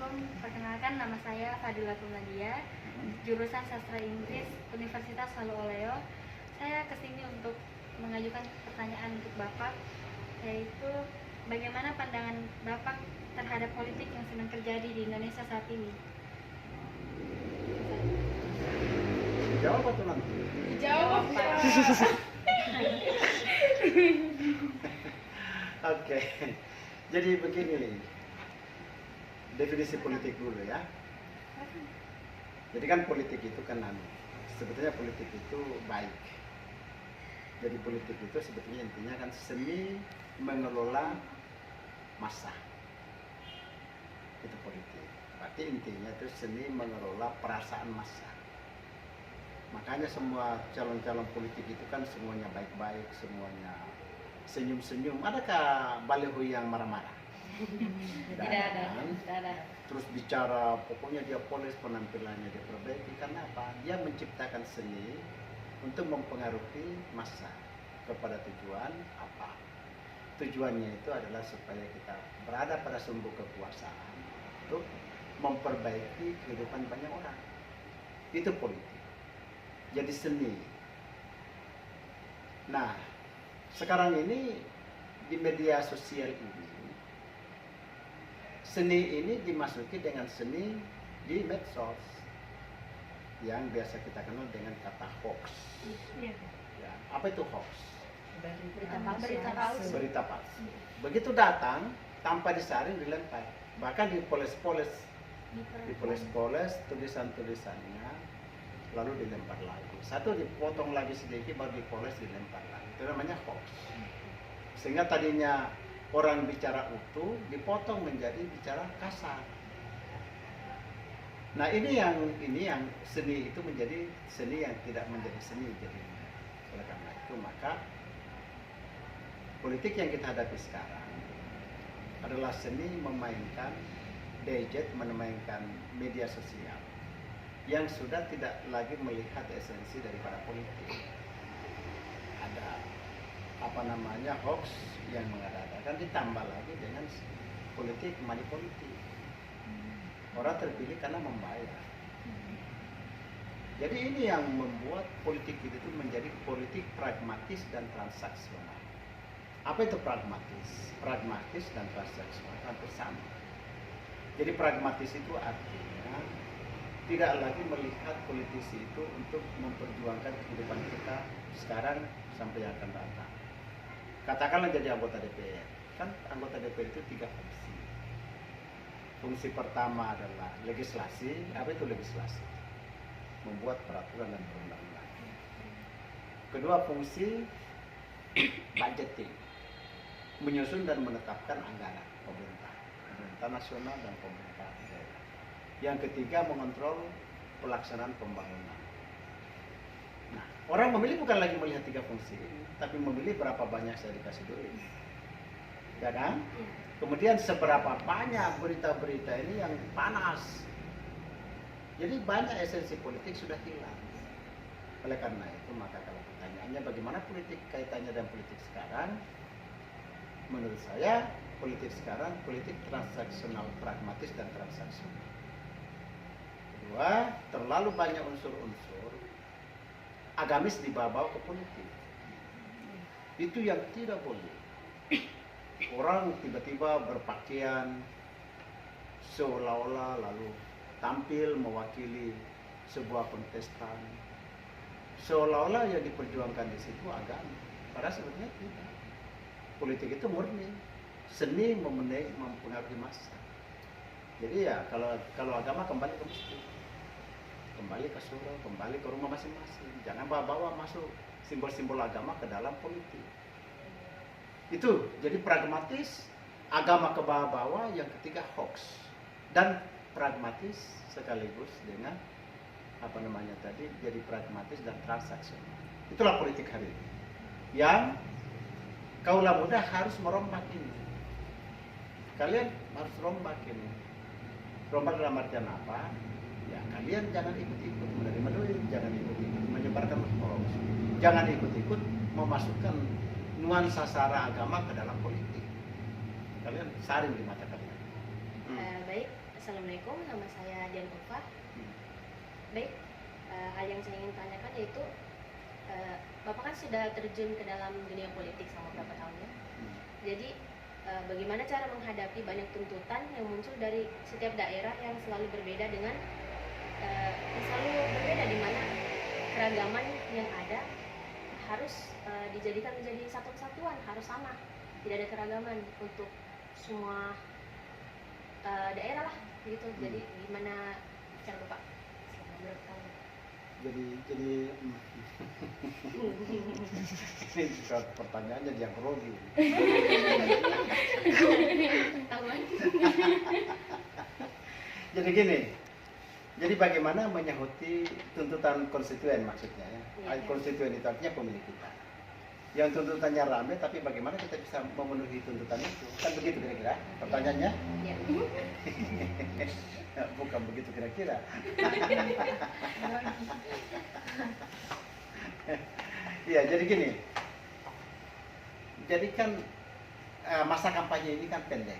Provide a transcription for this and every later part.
Assalamualaikum, perkenalkan nama saya Fadila Nadia, jurusan Sastra Inggris Universitas Waluyo. Saya kesini untuk mengajukan pertanyaan untuk Bapak, yaitu bagaimana pandangan Bapak terhadap politik yang sedang terjadi di Indonesia saat ini? Jawab atau nanti? Jawab, Pak. Oke, jadi begini definisi politik dulu ya. Jadi kan politik itu kan sebetulnya politik itu baik. Jadi politik itu sebetulnya intinya kan seni mengelola massa. Itu politik. Berarti intinya itu seni mengelola perasaan massa. Makanya semua calon-calon politik itu kan semuanya baik-baik, semuanya senyum-senyum. Adakah baliho yang marah-marah? Tidak ada. Terus bicara, pokoknya dia polis, penampilannya dia perbaiki. Karena apa? Dia menciptakan seni untuk mempengaruhi massa kepada tujuan apa? Tujuannya itu adalah supaya kita berada pada sumber kekuasaan untuk memperbaiki kehidupan banyak orang. Itu politik. Jadi seni. Nah, sekarang ini di media sosial ini seni ini dimasuki dengan seni di medsos yang biasa kita kenal dengan kata hoax. Ya, apa itu hoax? Berita palsu. Begitu datang tanpa disaring dilempar. Bahkan dipoles-poles tulisan-tulisannya lalu dilempar lagi. Satu dipotong lagi sedikit baru dipoles dilempar lagi. Itu namanya hoax. Sehingga tadinya orang bicara utuh dipotong menjadi bicara kasar. Nah ini yang seni itu menjadi seni yang tidak menjadi seni jadinya. Oleh karena itu maka politik yang kita hadapi sekarang adalah seni memainkan gadget, memainkan media sosial yang sudah tidak lagi melihat esensi daripada politik. Ada hoax yang mengada-adakan ditambah lagi dengan politik money politik. Orang terpilih karena membayar. Jadi ini yang membuat politik itu menjadi politik pragmatis dan transaksional. Apa itu pragmatis? Pragmatis dan transaksional hampir sama. Jadi pragmatis itu artinya tidak lagi melihat politisi itu untuk memperjuangkan kehidupan kita sekarang sampai yang akan datang. Katakanlah jadi anggota DPR, kan anggota DPR itu 3 fungsi. Fungsi pertama adalah legislasi. Apa itu legislasi? Membuat peraturan dan perundang-undangan. Kedua fungsi budgeting, menyusun dan menetapkan anggaran pemerintah nasional dan pemerintah daerah. Yang ketiga mengontrol pelaksanaan pembangunan. Nah, orang memilih bukan lagi melihat 3 fungsi ini, tapi memilih berapa banyak saya dikasih duit, ya kan? Kemudian seberapa banyak berita-berita ini yang panas. Jadi banyak esensi politik sudah hilang. Oleh karena itu maka kalau pertanyaannya bagaimana politik kaitannya dengan politik sekarang, menurut saya politik sekarang politik transaksional, pragmatis dan transaksional. Kedua, terlalu banyak unsur-unsur agamis dibawa ke politik. Itu yang tidak boleh. Orang tiba-tiba berpakaian seolah-olah lalu tampil mewakili sebuah kontestan. Seolah-olah yang diperjuangkan di situ agama. Padahal sebetulnya tidak. Politik itu murni seni mempengaruhi massa. Jadi ya kalau agama kembali ke masjid, kembali ke surau, kembali ke rumah masing-masing. Jangan bawa-bawa masuk simbol-simbol agama ke dalam politik. Itu jadi pragmatis, agama ke bawah-bawah. Yang ketiga hoax dan pragmatis sekaligus dengan jadi pragmatis dan transaksional. Itulah politik hari ini yang kaulah muda harus merombak ini. Kalian harus rombak ini. Rombak dalam artian apa? Ya kalian jangan ikut-ikut menerima duit, jangan ikut-ikut menyebarkan hoax, jangan ikut-ikut memasukkan nuansa sara agama ke dalam politik. Kalian saring di mata kalian. Baik, Assalamualaikum, nama saya Dian Ulfa. Baik, hal yang saya ingin tanyakan yaitu Bapak kan sudah terjun ke dalam dunia politik selama berapa tahun ya? Jadi bagaimana cara menghadapi banyak tuntutan yang muncul dari setiap daerah yang selalu berbeda dengan di mana keragaman yang ada harus dijadikan menjadi satu kesatuan, harus sama, tidak ada keragaman untuk semua daerah lah gitu. Jadi gimana cara Bapak selama berapa tahun? Jadi ini juga pertanyaan jadi yang grogi. Tahuan. Jadi gini, jadi bagaimana menyahuti tuntutan konstituen maksudnya ya? Iya. Konstituen itu artinya pemilih kita. Yang tuntutannya rame, tapi bagaimana kita bisa memenuhi tuntutan itu? Kan begitu kira-kira pertanyaannya? Ya. Bukan begitu kira-kira. Iya, jadi gini. Jadi kan masa kampanye ini kan pendek.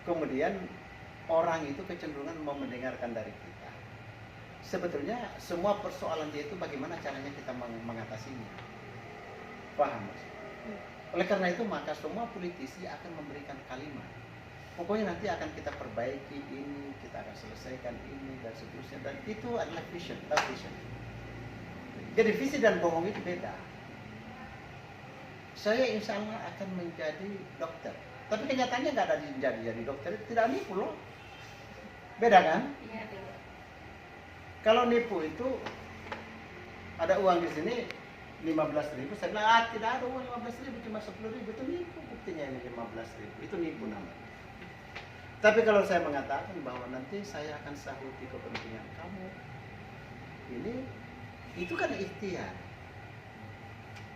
Kemudian orang itu kecenderungan mau mendengarkan dari kita. Sebetulnya semua persoalan dia itu bagaimana caranya kita mengatasinya. Paham maksudnya? Oleh karena itu maka semua politisi akan memberikan kalimat. Pokoknya nanti akan kita perbaiki ini, kita akan selesaikan ini dan seterusnya. Dan itu adalah vision, vision. Jadi visi dan bohong itu beda. Saya insya Allah akan menjadi dokter. Tapi kenyataannya nggak ada jadi dokter, tidak nipu loh. Beda kan? Iya, betul. Kalau nipu itu ada uang di sini 15.000, saya bilang tidak ada uang 15.000, cuma 10.000, itu nipu buktinya ini 15.000, itu nipu namanya. Tapi kalau saya mengatakan bahwa nanti saya akan sahuti kepentingan kamu, ini itu kan ikhtiar.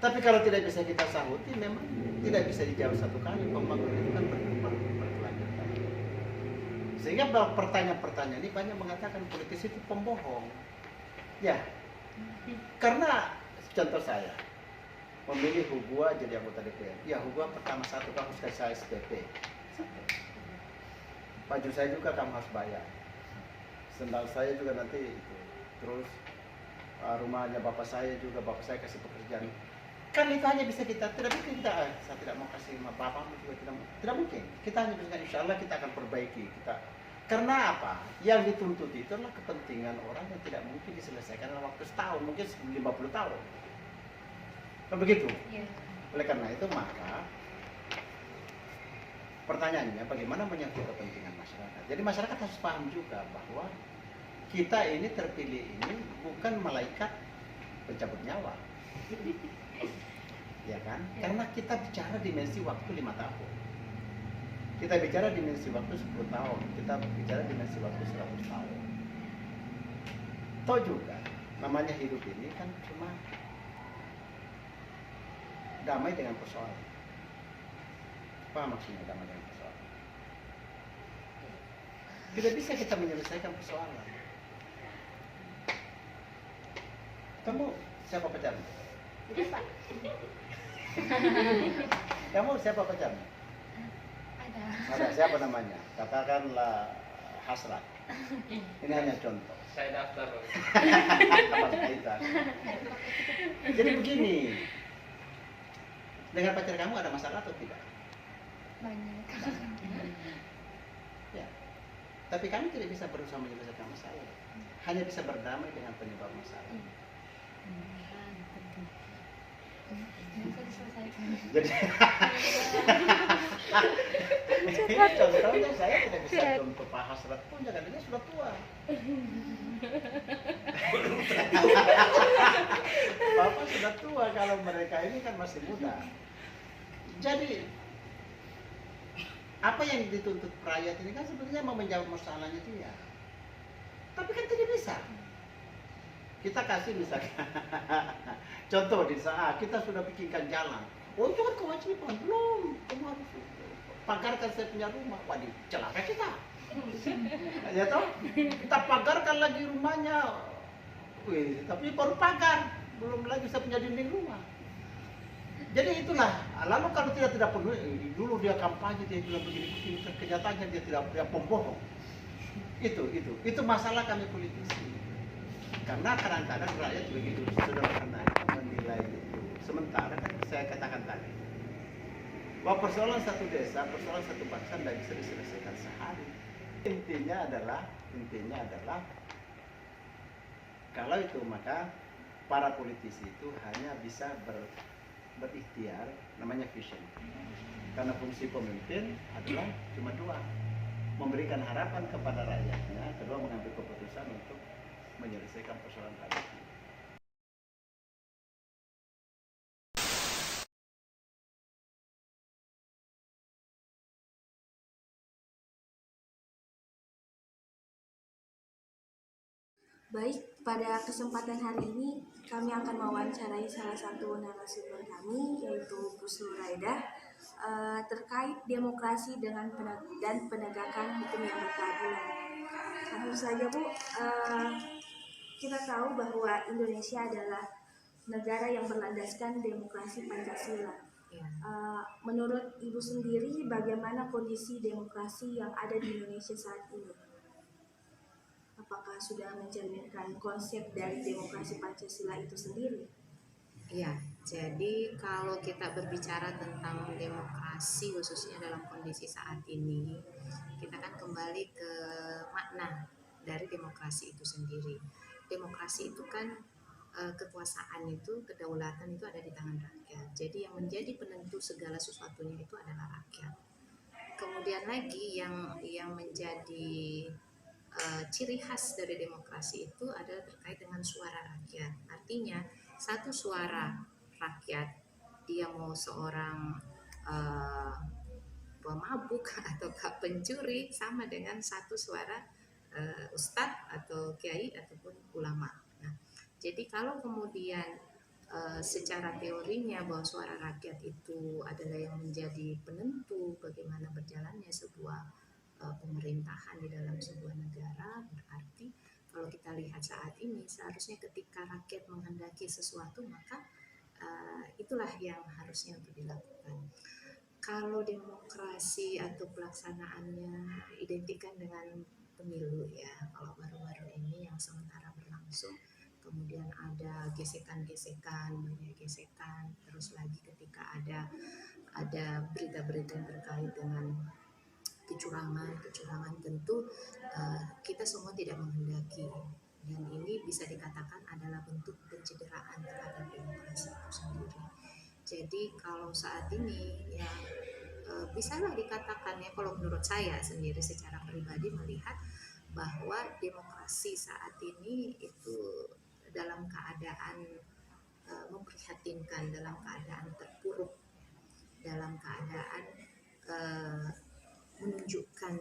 Tapi kalau tidak bisa kita sahuti, memang tidak bisa dijawab satu kali. Pembangunan itu kan berkelanjutan. Sehingga pertanyaan-pertanyaan ini banyak mengatakan politisi itu pembohong. Ya, karena contoh saya memilih Hugua jadi anggota DPR. Ya, Hugua pertama satu kamu sudah saya SPP. Baju saya juga kamu harus bayar. Sendal saya juga nanti itu. Terus rumahnya bapak saya juga, bapak saya kasih pekerjaan. Kan itu hanya bisa kita, tidak mungkin kita, saya tidak mau kasih sama bapak juga tidak mungkin. Kita hanya bisa, insya Allah kita akan perbaiki. Karena apa? Yang dituntut itu adalah kepentingan orang yang tidak mungkin diselesaikan dalam waktu setahun, mungkin 50 tahun. Kan begitu? Iya. Oleh karena itu maka pertanyaannya bagaimana menyangkut kepentingan masyarakat. Jadi masyarakat harus paham juga bahwa kita ini terpilih ini bukan malaikat pencabut nyawa. Ya kan? Karena kita bicara dimensi waktu 5 tahun. Kita bicara dimensi waktu 10 tahun. Kita bicara dimensi waktu 100 tahun. Toh juga namanya hidup ini kan cuma damai dengan persoalan. Apa maksudnya damai dengan persoalan? Tidak bisa kita menyelesaikan persoalan. Kamu siapa pacarmu? Udah, Pak. Kamu siapa pacarmu? Ada. Siapa namanya? Katakanlah Hasrat. Ini hanya contoh. Saya daftar. Apa kaitan? Jadi begini. Dengan pacar kamu ada masalah atau tidak? Banyak. Ya. Tapi kami tidak bisa berusaha menyelesaikan masalah. Hanya bisa berdamai dengan penyebab masalah. Bisa diselesaikan. Jadi contohnya saya tidak bisa contoh Pak Hasrat pun jangan dia sudah tua. Bapak sudah tua, kalau mereka ini kan masih muda. Jadi apa yang dituntut rakyat ini kan sebenarnya mau menjawab masalahnya dia. Tapi kan tidak bisa. Kita kasih misalnya contoh di saat kita sudah bikinkan jalan. Oh itu kan kewajiban, belum. Kamu harus pagarkan saya punya rumah. Waduh, celaka kita. Ya toh? Kita pagarkan lagi rumahnya. Wih, tapi baru pagar, belum lagi saya punya dinding rumah. Jadi itulah, lalu kalau tidak penuh, dulu dia kampanye, dia bilang begini, kenyataannya dia pembohong. Itu masalah kami politisi. Karena kadang-kadang rakyat begitu sederhana menilai itu. Sementara kan saya katakan tadi, bahwa persoalan satu desa, persoalan satu bangsa tidak bisa diselesaikan sehari. Intinya adalah kalau itu maka para politisi itu hanya bisa berikhtiar, namanya vision. Karena fungsi pemimpin adalah cuma dua, memberikan harapan kepada rakyatnya, kedua mengambil keputusan untuk menyelesaikan persoalan rakyat. Baik, pada kesempatan hari ini kami akan mewawancarai salah satu narasumber kami, yaitu Bu Nuraidah, terkait demokrasi dan penegakan hukum yang berkeadilan. Langsung saja Bu, kita tahu bahwa Indonesia adalah negara yang berlandaskan demokrasi Pancasila. Menurut Ibu sendiri, bagaimana kondisi demokrasi yang ada di Indonesia saat ini? Apakah sudah mencerminkan konsep dari demokrasi Pancasila itu sendiri? Iya, jadi kalau kita berbicara tentang demokrasi khususnya dalam kondisi saat ini, kita kan kembali ke makna dari demokrasi itu sendiri. Demokrasi itu kan kekuasaan itu, kedaulatan itu ada di tangan rakyat. Jadi yang menjadi penentu segala sesuatunya itu adalah rakyat. Kemudian lagi yang menjadi ciri khas dari demokrasi itu adalah terkait dengan suara rakyat. Artinya satu suara rakyat, dia mau seorang pemabuk atau pencuri, sama dengan satu suara ustadz atau kiai ataupun ulama. Nah, jadi kalau kemudian secara teorinya bahwa suara rakyat itu adalah yang menjadi penentu bagaimana berjalannya sebuah pemerintahan di dalam sebuah negara, berarti kalau kita lihat saat ini seharusnya ketika rakyat menghendaki sesuatu maka itulah yang harusnya untuk dilakukan. Kalau demokrasi atau pelaksanaannya identikan dengan pemilu ya, kalau baru-baru ini yang sementara berlangsung, kemudian ada gesekan-gesekan, banyak gesekan, terus lagi ketika ada berita-berita yang terkait dengan kecurangan tentu kita semua tidak menghendaki, dan ini bisa dikatakan adalah bentuk pencederaan terhadap demokrasi itu sendiri. Jadi kalau saat ini ya bisalah dikatakan ya, kalau menurut saya sendiri secara pribadi melihat bahwa demokrasi saat ini itu dalam keadaan memprihatinkan, dalam keadaan terpuruk, dalam keadaan menunjukkan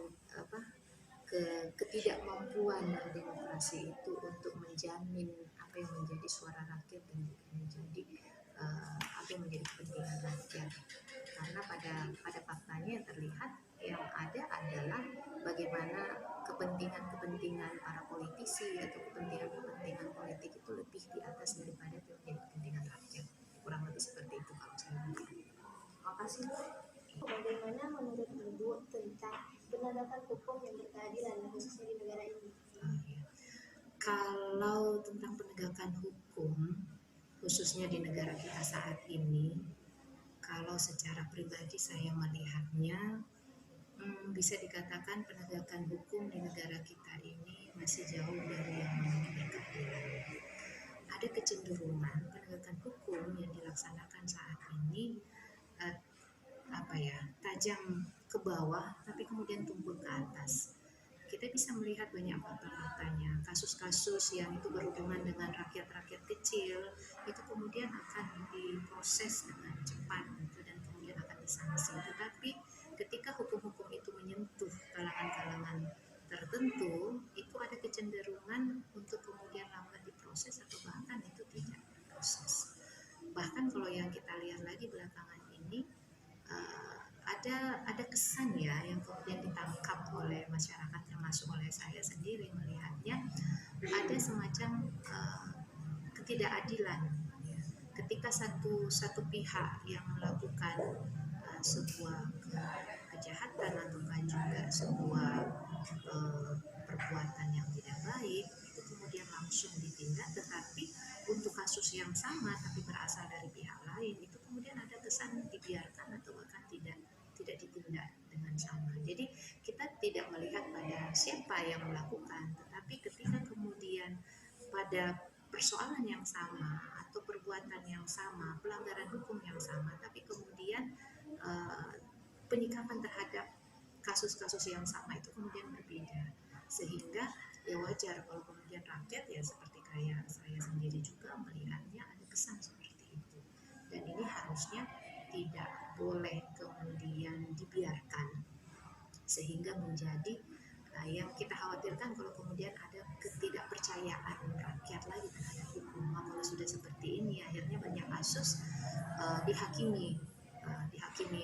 ketidakmampuan dari demokrasi itu untuk menjamin apa yang menjadi suara rakyat dan menjadi apa yang menjadi kepentingan rakyat. Karena pada faktanya yang terlihat yang ada adalah bagaimana kepentingan para politisi atau kepentingan politik itu lebih di atas daripada menjadi kepentingan rakyat. Kurang lebih seperti itu kalau saya melihat. Terima kasih Bu. Bagaimana menurut Ibu tentang penegakan hukum yang berkeadilan khususnya di negara ini? Kalau tentang penegakan hukum khususnya di negara kita saat ini, kalau secara pribadi saya melihatnya bisa dikatakan penegakan hukum di negara kita ini masih jauh dari yang namanya berkeadilan. Ada kecenderungan penegakan hukum yang dilaksanakan saat ini tajam ke bawah tapi kemudian tumpul ke atas. Kita bisa melihat banyak fakta-faktanya, kasus-kasus yang itu berhubungan dengan rakyat-rakyat kecil itu kemudian akan diproses dengan cepat dan kemudian akan disanksi. Tetapi ketika hukum-hukum itu menyentuh kalangan-kalangan tertentu, itu ada kecenderungan untuk kemudian lambat diproses atau bahkan itu tidak diproses. Bahkan kalau yang kita lihat lagi belakangan ini ada kesan ya yang kemudian ditangkap oleh masyarakat, termasuk oleh saya sendiri melihatnya ada semacam ketidakadilan ketika satu pihak yang melakukan sebuah kejahatan ataukah juga sebuah perbuatan yang tidak baik, itu kemudian langsung ditindak, tetapi untuk kasus yang sama tapi berasal dari pihak lain, itu kemudian ada kesan dibiarkan atau bahkan tidak ditindak dengan sama. Jadi kita tidak melihat pada siapa yang melakukan, tetapi ketika kemudian pada persoalan yang sama atau perbuatan yang sama, pelanggaran hukum yang sama, tapi kemudian penyikapan terhadap kasus-kasus yang sama itu kemudian berbeda, sehingga ya wajar kalau kemudian rakyat ya seperti kayak saya sendiri juga melihatnya ada kesan seperti itu, dan ini harusnya tidak boleh kemudian dibiarkan sehingga menjadi yang kita khawatirkan kalau kemudian ada ketidakpercayaan rakyat lagi terhadap hukum. Kalau sudah seperti ini akhirnya banyak kasus dihakimi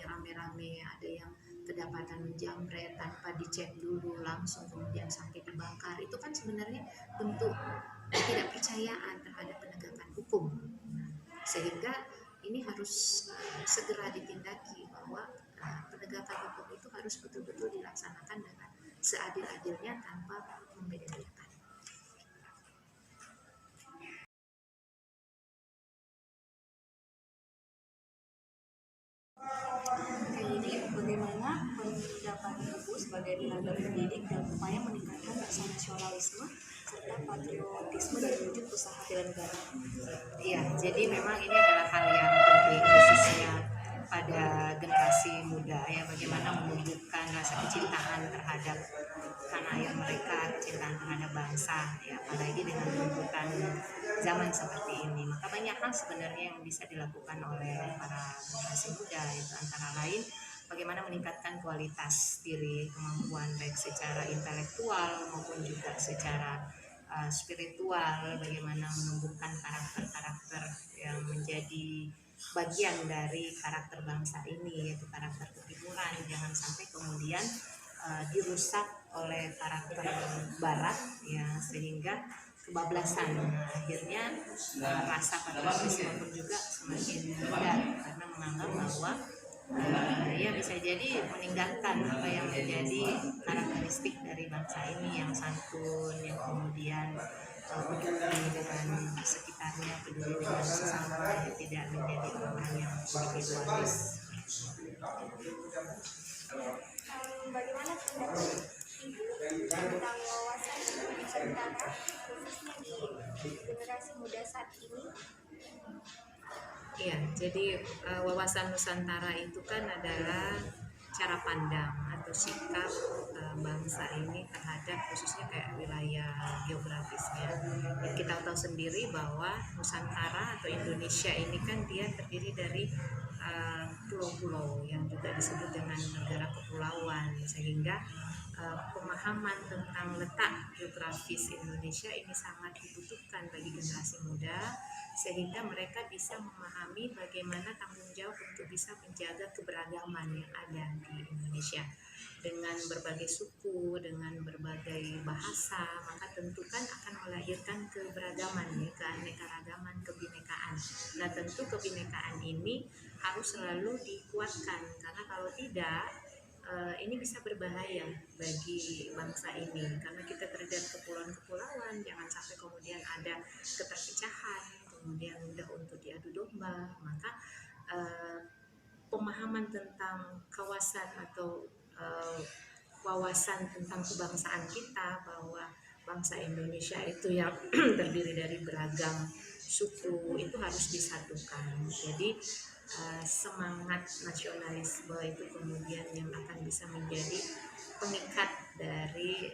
rame-rame, ada yang kedapatan menjamret tanpa dicek dulu langsung kemudian sampai dibakar. Itu kan sebenarnya bentuk ketidakpercayaan terhadap penegakan hukum, sehingga ini harus segera ditindaki bahwa penegakan hukum itu harus betul-betul dilaksanakan dengan seadil-adilnya tanpa membeda-bedakan. Jadi bagaimana pendapat Ibu sebagai tenaga pendidik dalam upaya meningkatkan rasa nasionalisme serta patriotisme dan wujud usaha bela negara? Iya, jadi memang ini adalah hal yang penting khususnya pada generasi muda ya, bagaimana menumbuhkan rasa kecintaan terhadap tanah air mereka, kecintaan terhadap bangsa ya, apalagi dengan tuntutan zaman seperti ini. Maka banyak hal sebenarnya yang bisa dilakukan oleh para generasi muda, itu antara lain bagaimana meningkatkan kualitas diri, kemampuan baik secara intelektual maupun juga secara spiritual, bagaimana menumbuhkan karakter-karakter yang menjadi bagian dari karakter bangsa ini, yaitu karakter ketimuran. Jangan sampai kemudian dirusak oleh karakter barat ya, sehingga kebablasan. Akhirnya rasa patriotisme pun juga semakin pudar karena menganggap bahwa ya bisa jadi meninggalkan apa yang menjadi karakteristik dari bangsa ini, yang santun, yang kemudian peduli dengan sekitarnya, peduli dengan sesama, tidak menjadi orang yang individualis. Bagaimana pendapat Ibu tentang wawasan Nusantara khususnya di generasi muda saat ini? Iya, jadi wawasan Nusantara itu kan adalah cara pandang atau sikap bangsa ini terhadap khususnya kayak wilayah geografisnya. Dan kita tahu sendiri bahwa Nusantara atau Indonesia ini kan dia terdiri dari pulau-pulau yang juga disebut dengan negara kepulauan, sehingga pemahaman tentang letak geografis Indonesia ini sangat dibutuhkan bagi generasi muda, sehingga mereka bisa memahami bagaimana tanggung jawab untuk bisa menjaga keberagaman yang ada di Indonesia dengan berbagai suku, dengan berbagai bahasa. Maka tentu kan akan melahirkan keberagaman ya, keanekaragaman, kebinekaan. Nah tentu kebinekaan ini harus selalu dikuatkan, karena kalau tidak ini bisa berbahaya bagi bangsa ini, karena kita terdiri dari kepulauan-kepulauan. Jangan sampai kemudian ada keterpecahan, kemudian mudah untuk diadu domba. Maka pemahaman tentang kawasan atau wawasan tentang kebangsaan kita, bahwa bangsa Indonesia itu yang terdiri dari beragam suku, itu harus disatukan. Jadi semangat nasionalisme itu kemudian yang akan bisa menjadi pengikat dari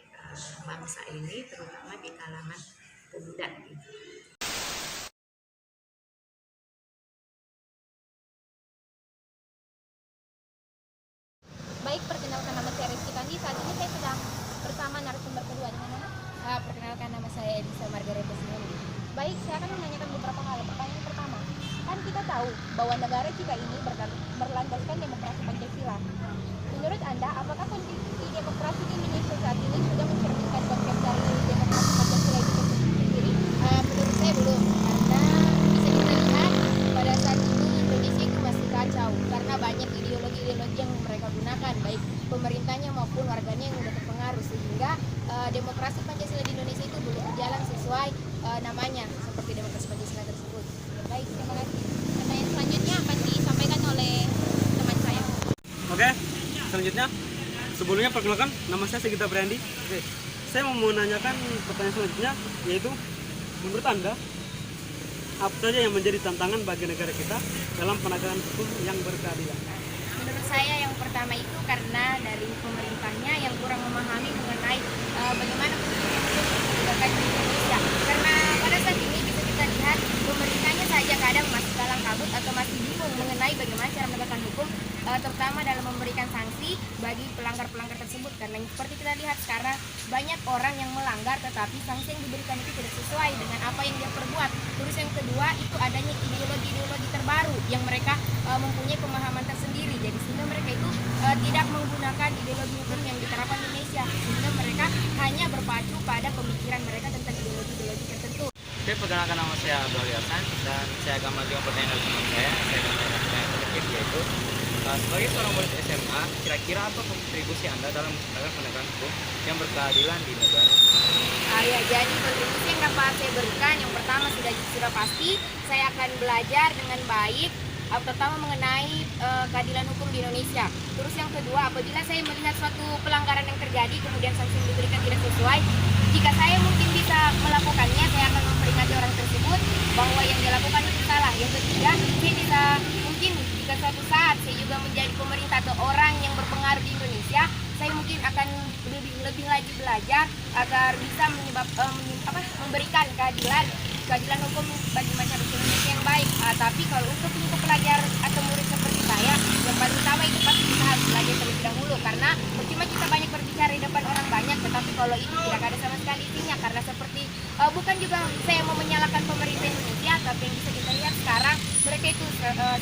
bangsa ini, terutama di kalangan pemuda gitu. Baik, perkenalkan nama saya Rizky Kandi. Saat ini saya sedang bersama narasumber kedua. Dengan mana? Perkenalkan, nama saya Elisa Margareta Sinundi. Baik, saya akan menanyakan beberapa hal. Pertanyaan pertama, kan kita tahu bahwa negara kita ini berlandaskan demokrasi Pancasila. Menurut Anda, apakah kondisi demokrasi di Indonesia saat ini sudah mencerminkan konsep dari demokrasi Pancasila itu sendiri? Menurut saya belum, karena bisa kita lihat pada selanjutnya, sebelumnya perkenalkan, nama saya Segita Brandi. Oke, saya mau menanyakan pertanyaan selanjutnya, yaitu menurut Anda apa saja yang menjadi tantangan bagi negara kita dalam penegakan hukum yang berkeadilan? Menurut saya yang pertama itu karena dari pemerintahnya yang kurang memahami mengenai bagaimana penegakan di Indonesia. Karena pada saat ini bisa kita lihat pemerintahnya saja kadang masih kalang kabut atau masih bingung mengenai bagaimana cara menegakkan hukum, terutama dalam memberikan sanksi bagi pelanggar-pelanggar tersebut. Karena seperti kita lihat sekarang banyak orang yang melanggar tetapi sanksi yang diberikan itu tidak sesuai dengan apa yang dia perbuat. Terus yang kedua itu adanya ideologi-ideologi terbaru yang mereka mempunyai pemahaman tersendiri. Jadi sehingga mereka itu tidak menggunakan ideologi hukum yang diterapkan di Indonesia, sehingga mereka hanya berpacu pada pemikiran mereka tentang ideologi-ideologi tertentu. Oke, perkenalkan nama saya Abdul Hasan dan saya akan mengajukan pertanyaan dari teman saya. Saya akan menanyakan pertanyaan terakhir, yaitu sebagai seorang murid SMA, kira-kira apa kontribusi Anda dalam menegakkan penegakan hukum yang berkeadilan di negara? Ya, jadi kontribusi yang dapat saya berikan yang pertama sudah pasti saya akan belajar dengan baik terutama mengenai keadilan hukum di Indonesia. Terus yang kedua, apabila saya melihat suatu pelanggaran yang terjadi kemudian sanksi yang diberikan tidak sesuai, jika saya mungkin bisa melakukannya, saya akan memperingati orang tersebut bahwa yang dilakukan itu salah. Yang ketiga, saya bisa mungkin jika suatu saat saya juga menjadi pemerintah atau orang yang berpengaruh di Indonesia, saya mungkin akan lebih lagi belajar agar bisa memberikan keadilan hukum bagi masyarakat Indonesia yang baik. Tapi kalau untuk pelajar atau murid seperti saya, yang paling utama itu pasti kita harus belajar terlebih dahulu, karena percuma kita banyak berbicara di depan orang banyak, tetapi kalau itu tidak ada sama sekali isinya. Karena seperti bukan juga saya mau menyalahkan pemerintah Indonesia, tapi yang bisa kita lihat sekarang mereka itu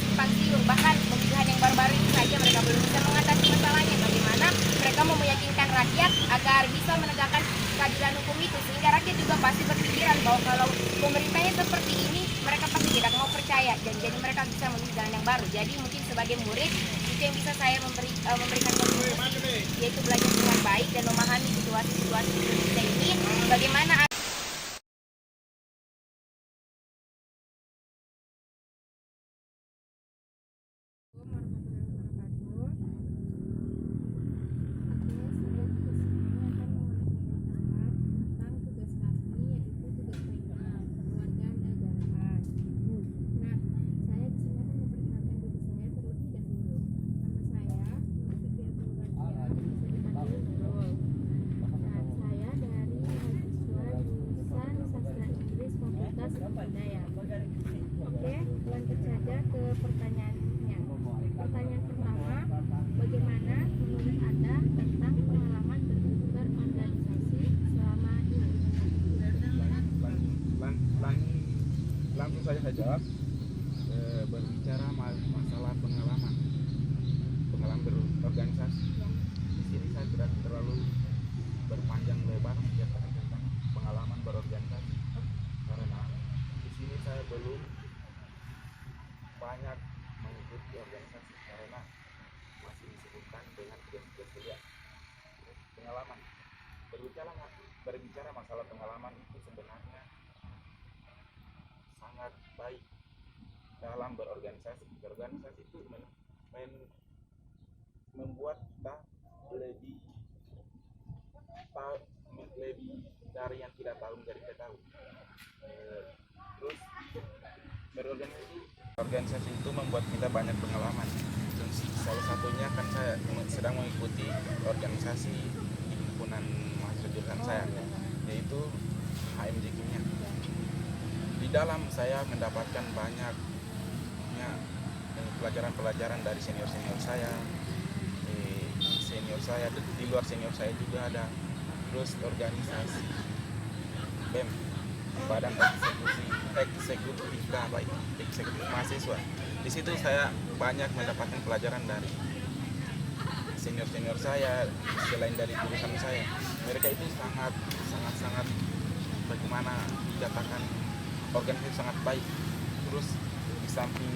simpang siur, bahkan pemilihan yang baru-baru ini saja mereka belum bisa mengatasi masalahnya. Bagaimana mereka mau meyakinkan rakyat agar bisa menegakkan keadilan hukum itu, sehingga rakyat juga pasti berpikiran bahwa kalau pemerintahnya seperti ini mereka pasti tidak mau percaya, dan jadi mereka bisa memilih jalan yang baru. Jadi mungkin sebagai murid itu yang bisa saya memberikan kontribusi, yaitu belajar dengan baik dan memahami situasi-situasi Indonesia ini bagaimana. Oke, lanjut saja ke pertanyaannya. Pertanyaan pertama, bagaimana menurut Anda tentang pengalaman berorganisasi selama ini? Langsung saja saya jawab. Berbicara masalah pengalaman berorganisasi. Di sini saya tidak terlalu berpanjang lebar menceritakan tentang pengalaman berorganisasi, karena di sini saya belum banyak mengikuti organisasi karena masih disebutkan dengan tugas-tugas kuliah. Pengalaman berbicara masalah pengalaman itu sebenarnya sangat baik dalam berorganisasi. Berorganisasi itu membuat kita lebih dari yang tidak tahu menjadi tahu. Terus berorganisasi itu membuat kita banyak pengalaman. Salah satunya kan saya sedang mengikuti organisasi di himpunan mahasiswa jurusan saya, yaitu HMJ Kimia. Di dalam saya mendapatkan banyaknya pelajaran-pelajaran dari senior-senior saya, di luar senior saya juga ada. Terus organisasi BEM, Badan Eksekutif Mahasiswa. Di situ saya banyak mendapatkan pelajaran dari senior-senior saya, selain dari jurusan saya. Mereka itu sangat bagaimana dikatakan organisasi sangat baik. Terus di samping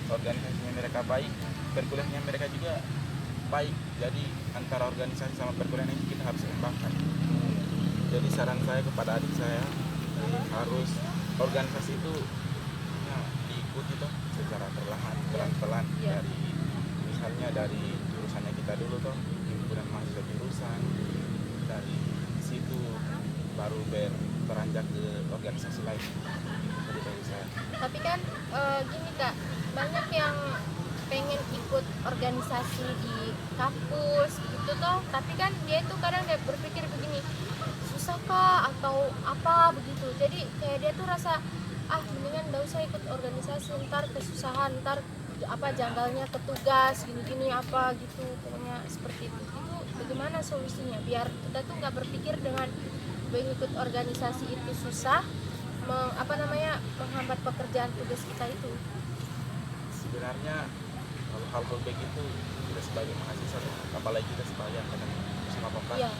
organisasinya mereka baik, perkuliahannya mereka juga baik. Jadi antara organisasi sama perkuliahan ini kita harus seimbangkan. Jadi saran saya kepada adik saya, harus organisasi itu diikuti secara perlahan, pelan-pelan, dari misalnya dari jurusan hanya kita dulu toh himpunan mahasiswa jurusan, dari situ baru beranjak ke organisasi lain. Itu dari saya. Tapi kan gini Kak, banyak yang pengen ikut organisasi di kampus gitu toh, tapi kan dia itu kadang dia berpikir begini, susah kah atau apa begitu. Jadi kayak dia tuh rasa mendingan gak usah ikut organisasi, ntar kesusahan, ntar apa janggalnya petugas gini-gini apa gitu, pokoknya seperti itu. Itu bagaimana solusinya biar kita tuh nggak berpikir dengan mengikut organisasi itu susah, menghambat pekerjaan tugas kita itu. Sebenarnya kalau hal begitu kita sebagai mahasiswa, apalagi kita sebagai akademik bersama Bapak, Iya.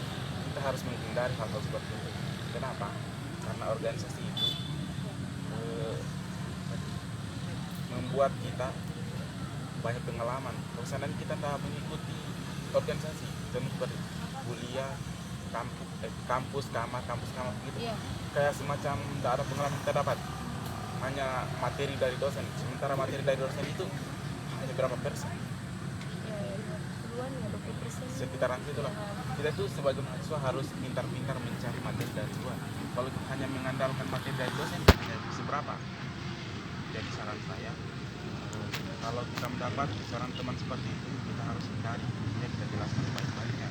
kita harus menghindari hal-hal seperti itu. Kenapa? Karena organisasi itu membuat kita banyak pengalaman. Kalau seandainya kita tak mengikuti organisasi, kita seperti kuliah, kampus kamar gitu, Iya. kayak semacam tidak ada pengalaman kita dapat, hanya materi dari dosen. Sementara materi dari dosen itu hanya berapa persen? Ya, 20-an ya, 20%. Sekitaran itu lah. Kita tuh sebagai mahasiswa harus pintar-pintar mencari materi dari luar. Kalau hanya mengandalkan materi dari dosen, hanya seberapa? Jadi saran saya, kalau kita mendapat saran teman seperti itu, kita harus hindari. Ya, kita jelaskan baik-baiknya.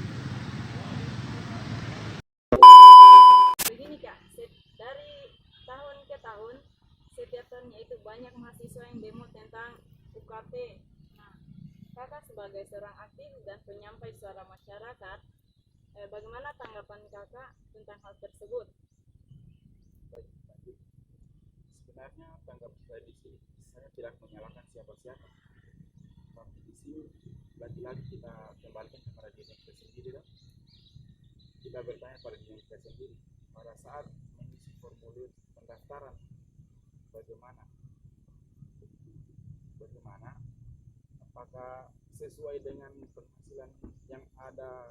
Begini Kak, dari tahun ke tahun setiap tahunnya itu banyak mahasiswa yang demo tentang UKT. Nah, Kakak sebagai seorang aktif dan penyampai suara masyarakat, bagaimana tanggapan Kakak tentang hal tersebut? Sebenarnya tanggapan saya di sini, saya tidak menyalahkan siapa-siapa. Tapi di sini lagi-lagi kita kembalikan kepada diri kita sendiri, dong. Kita bertanya pada diri kita sendiri pada saat mengisi formulir pendaftaran, bagaimana, apakah sesuai dengan penghasilan yang ada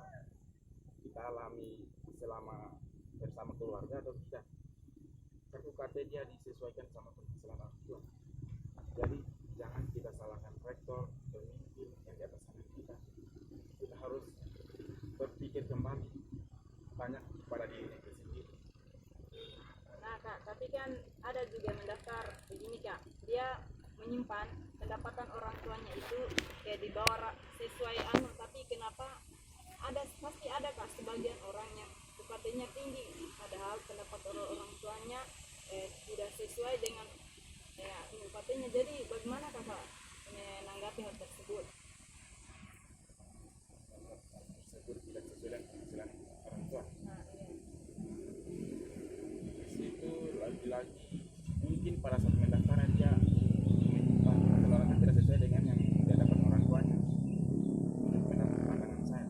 kita alami selama bersama keluarga atau tidak. Kan UKT dia disesuaikan sama penghasilan orang tua. Jadi jangan kita salahkan rektor, pemimpin yang di atas sana kita. Kita harus berpikir kembali, tanya kepada diri kita sendiri. Nah Kak, tapi kan ada juga mendaftar begini Kak, dia menyimpan pendapatan orang tuanya itu kayak di bawah sesuai tapi kenapa pasti ada Kak sebagian orang yang UKT-nya tinggi, padahal pendapat orang tuanya tidak sesuai dengan UKT-nya. Jadi bagaimana Kakak menanggapi hal tersebut? Tidak sesuai dengan penghasilan orang tua. Nah, iya. Itu lagi-lagi mungkin pada saat pendaftaran dia menyimpan tidak sesuai dengan yang dia dapat orang tuanya. Menurut pandangan saya,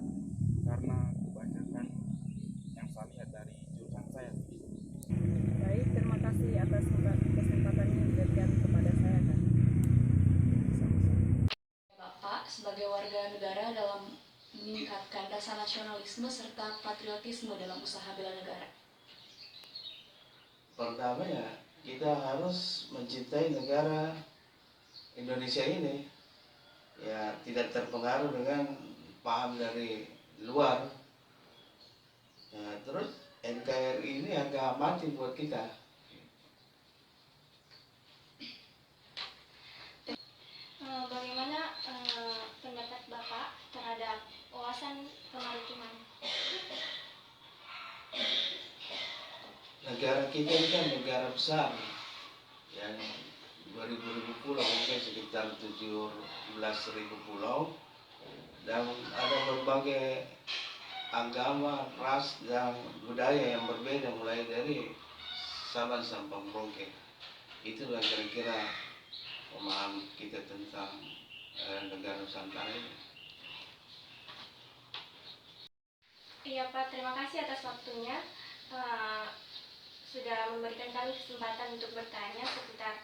karena kebanyakan yang saya lihat dari jurusan saya. Baik, terima kasih atas kesempatan yang diberikan kepada saya Kak. Bapak sebagai warga negara dalam meningkatkan rasa nasionalisme serta patriotisme dalam usaha bela negara. Pertama ya, kita harus mencintai negara Indonesia ini, ya tidak terpengaruh dengan paham dari luar. Ya, terus NKRI ini harga mati buat kita. Bagaimana pendapat Bapak terhadap wawasan kemaritiman? Negara kita ini kan negara besar, yang beribu-ribu pulau, mungkin sekitar 17.000 pulau, dan ada berbagai agama, ras, dan budaya yang berbeda mulai dari Sabang sampai Merauke. Itulah kira-kira pemahaman kita tentang negara Nusantara ini. Iya Pak, terima kasih atas waktunya. Sudah memberikan kami kesempatan untuk bertanya seputar